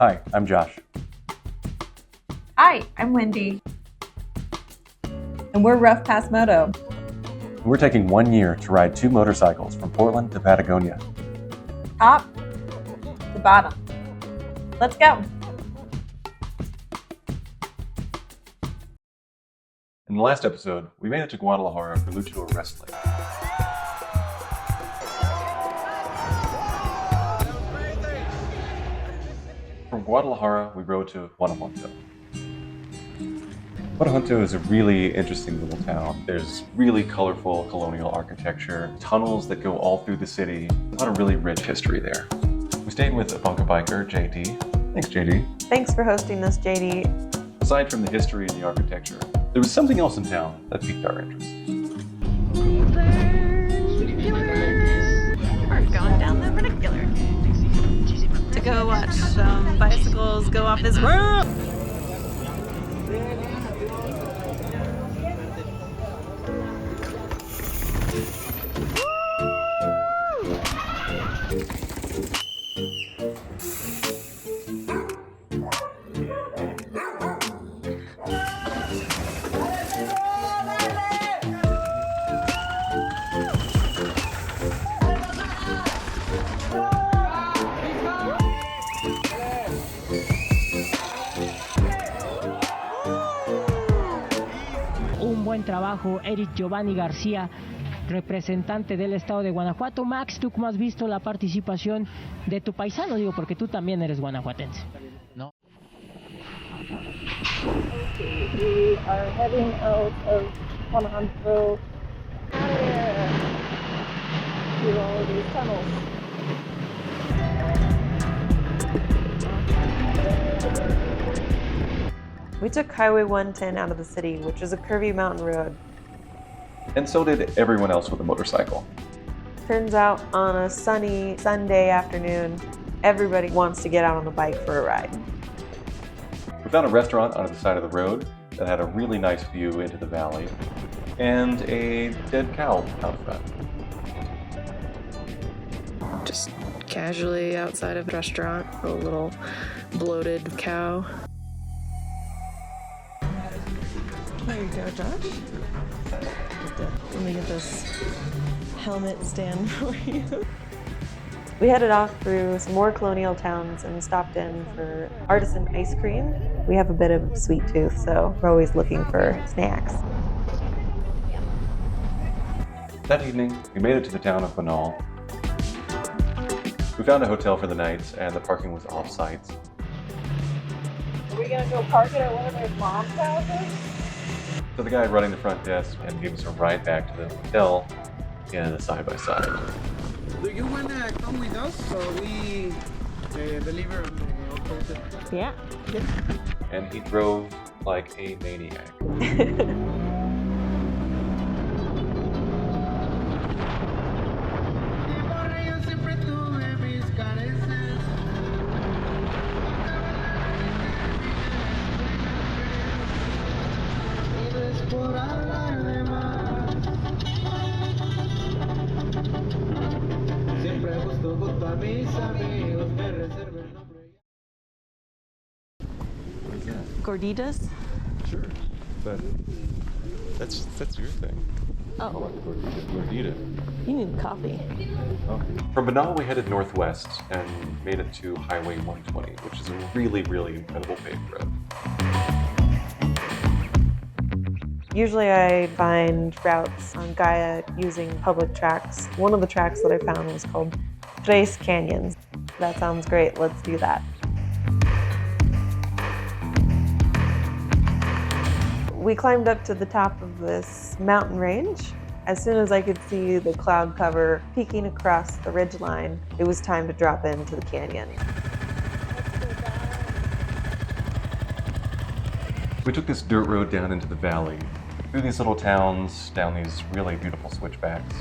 Hi, I'm Josh. Hi, I'm Wendy. And we're Rough Pass Moto. We're taking 1 year to ride 2 motorcycles from Portland to Patagonia. Top to bottom. Let's go. In the last episode, we made it to Guadalajara for luchador wrestling. From Guadalajara, we rode to Guanajuato. Guanajuato is a really interesting little town. There's really colorful colonial architecture, tunnels that go all through the city. A lot of really rich history there. We stayed with a bunker biker, JD. Thanks, JD. Thanks for hosting us, JD. Aside from the history and the architecture, there was something else in town that piqued our interest. We're going down the vernacular to go watch some bicycles go off this road. Buen trabajo, Eric Giovanni García, representante del estado de Guanajuato. Max, ¿tú cómo has visto la participación de tu paisano? Digo, porque tú también eres guanajuatense. ¿No? Okay, we are heading out of Guanajuato through all of these tunnels. We took Highway 110 out of the city, which is a curvy mountain road. And so did everyone else with a motorcycle. Turns out on a sunny Sunday afternoon, everybody wants to get out on the bike for a ride. We found a restaurant on the side of the road that had a really nice view into the valley and a dead cow out front. Just casually outside of the restaurant, a little bloated cow. There you go, Josh. Let me get this helmet stand for you. We headed off through some more colonial towns and stopped in for artisan ice cream. We have a bit of a sweet tooth, so we're always looking for snacks. That evening, we made it to the town of Piñal. We found a hotel for the night, and the parking was off-site. Are we gonna go park it at one of their mom's houses? So the guy running the front desk and gave us a ride back to the hotel in a side-by-side. Do you wanna come with us so we deliver on the hotel? Yeah. And he drove like a maniac. What is that? Gorditas? Sure, but that's your thing. Oh, Gordita. you need coffee. Oh. From Piñal, we headed northwest and made it to Highway 120, which is a really, really incredible paved road. Usually I find routes on Gaia using public tracks. One of the tracks that I found was called Tres Canyons. That sounds great, let's do that. We climbed up to the top of this mountain range. As soon as I could see the cloud cover peeking across the ridgeline, it was time to drop into the canyon. We took this dirt road down into the valley, through these little towns, down these really beautiful switchbacks.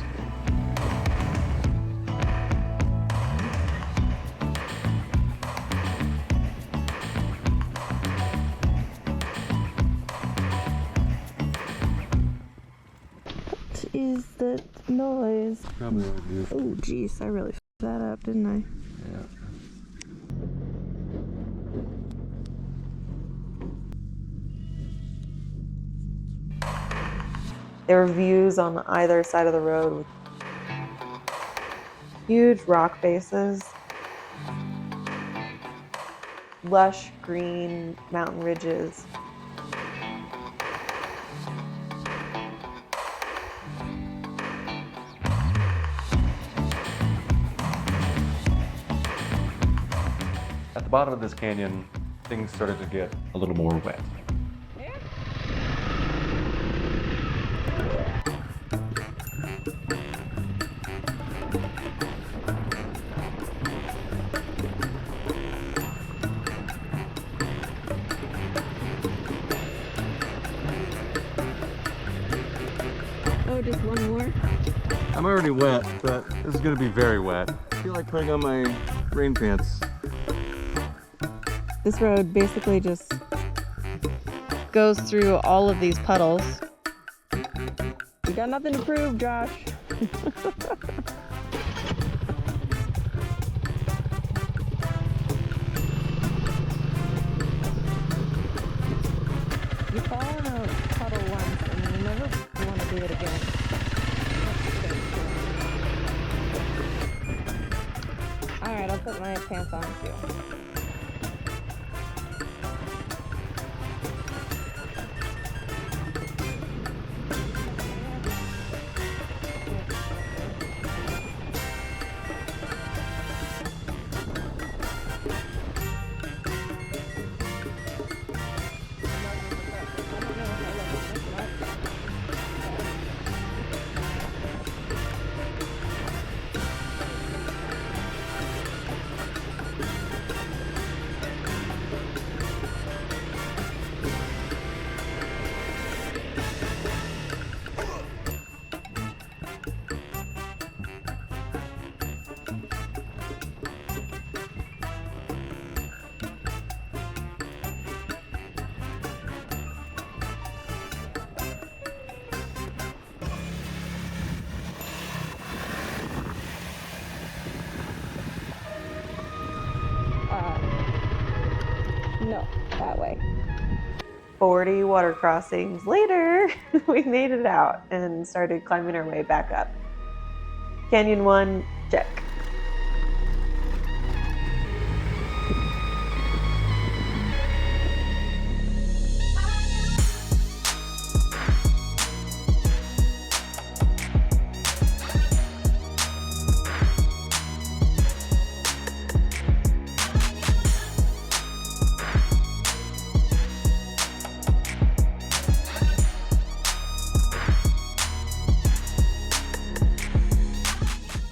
Is that noise? Probably what it is. Oh, jeez, I really f***ed that up, didn't I? Yeah. There were views on either side of the road with huge rock faces, lush green mountain ridges. At the bottom of this canyon, things started to get a little more wet. Oh, just one more? I'm already wet, but this is gonna be very wet. I feel like putting on my rain pants. This road basically just goes through all of these puddles. You got nothing to prove, Josh. You fall in a puddle once and you never want to do it again. Alright, I'll put my pants on too. No, that way. 40 water crossings later, we made it out and started climbing our way back up. Canyon 1, check.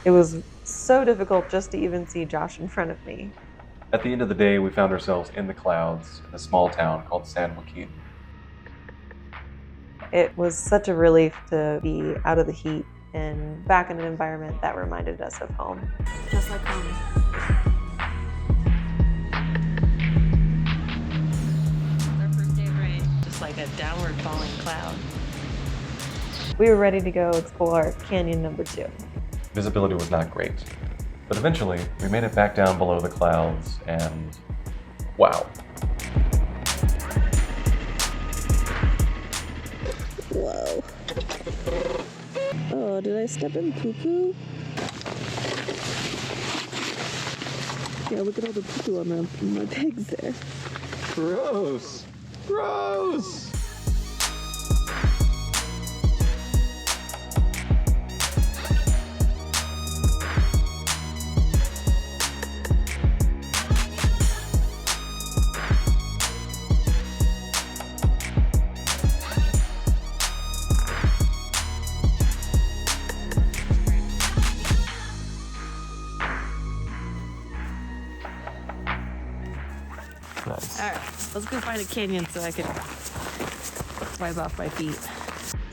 It was so difficult just to even see Josh in front of me. At the end of the day, we found ourselves in the clouds in a small town called San Joaquin. It was such a relief to be out of the heat and back in an environment that reminded us of home. Just like home. Our first day of rain, just like a downward falling cloud. We were ready to go explore Canyon number 2. Visibility was not great, but eventually we made it back down below the clouds and wow. Whoa. Oh, did I step in poo-poo? Yeah, look at all the poo-poo on my pegs there. Gross! Gross! All right, let's go find a canyon so I can wipe off my feet.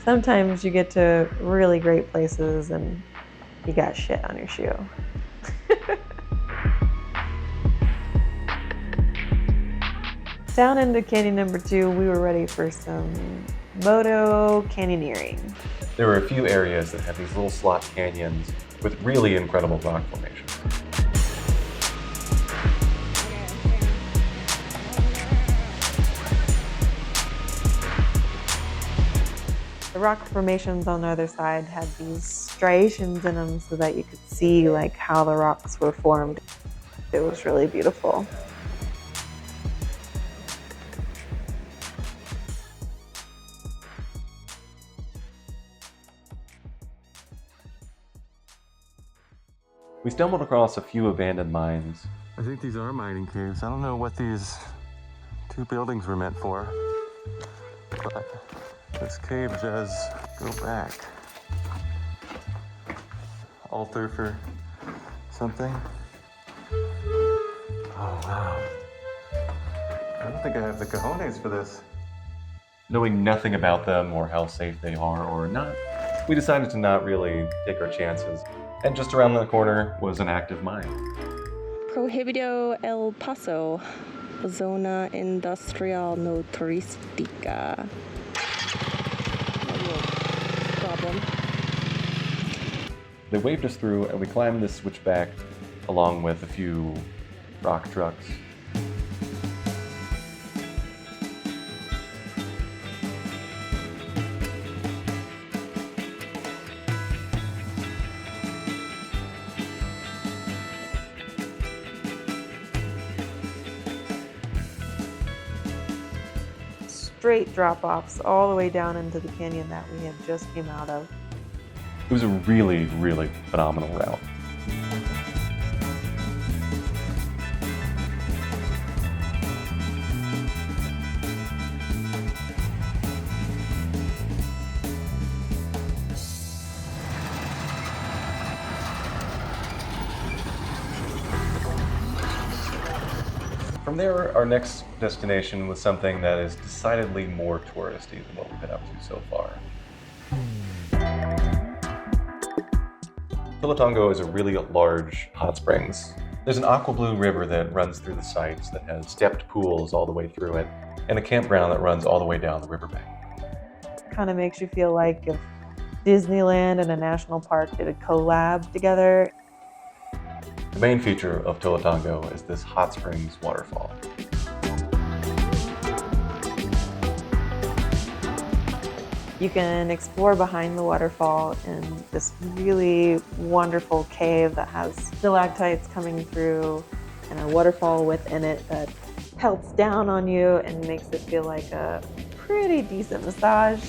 Sometimes you get to really great places and you got shit on your shoe. Down into Canyon number 2, we were ready for some motocanyoneering. There were a few areas that had these little slot canyons with really incredible rock formations. The The rock formations on the other side had these striations in them so that you could see like how the rocks were formed. It was really beautiful. We stumbled across a few abandoned mines. I think these are mining caves. I don't know what these two buildings were meant for, but this cave does go back. Altar for something. Oh wow. I don't think I have the cojones for this. Knowing nothing about them or how safe they are or not, we decided to not really take our chances. And just around the corner was an active mine. Prohibido El Paso, Zona Industrial No Turística. Problem. They waved us through and we climbed this switchback along with a few rock trucks. Straight drop-offs all the way down into the canyon that we had just came out of. It was a really, really phenomenal route. From there, our next destination was something that is decidedly more touristy than what we've been up to so far. Tolantongo is a really large hot springs. There's an aqua blue river that runs through the sites that has stepped pools all the way through it, and a campground that runs all the way down the riverbank. Kind of makes you feel like if Disneyland and a national park did a collab together. The main feature of Tolantongo is this hot springs waterfall. You can explore behind the waterfall in this really wonderful cave that has stalactites coming through and a waterfall within it that pelts down on you and makes it feel like a pretty decent massage.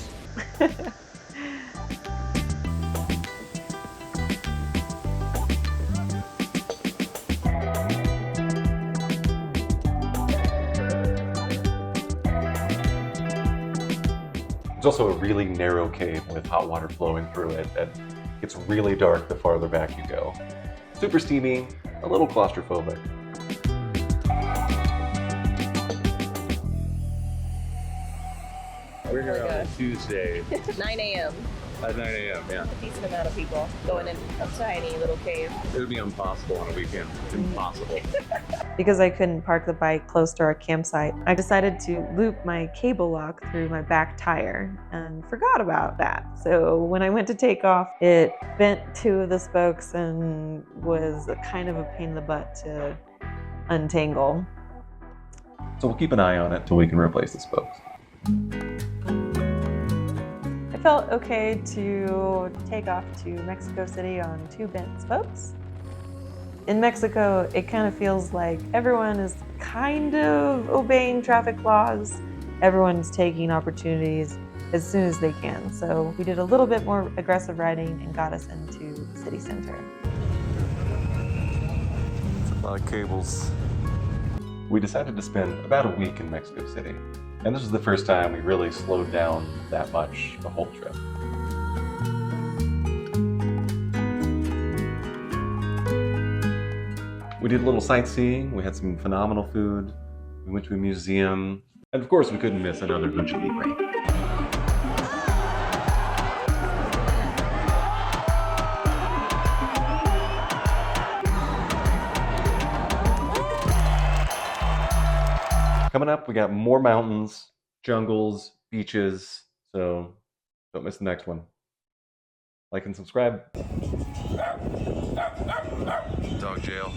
There's also a really narrow cave with hot water flowing through it that gets really dark the farther back you go. Super steamy, a little claustrophobic. We're here on a Tuesday 9 a.m. at 9 a.m. Yeah, A decent amount of people going in a tiny little cave. it would be impossible on a weekend. Impossible. Because I couldn't park the bike close to our campsite, I decided to loop my cable lock through my back tire and forgot about that. So when I went to take off, it bent two of the spokes and was a kind of a pain in the butt to untangle. So we'll keep an eye on it till we can replace the spokes. I felt okay to take off to Mexico City on two bent spokes. In Mexico, it kind of feels like everyone is kind of obeying traffic laws. Everyone's taking opportunities as soon as they can. So we did a little bit more aggressive riding and got us into the city center. A lot of cables. We decided to spend about a week in Mexico City. And this was the first time we really slowed down that much the whole trip. We did a little sightseeing, we had some phenomenal food, we went to a museum, and of course we couldn't miss another lucha libre. Coming up, we got more mountains, jungles, beaches, so don't miss the next one. Like and subscribe. Dog jail.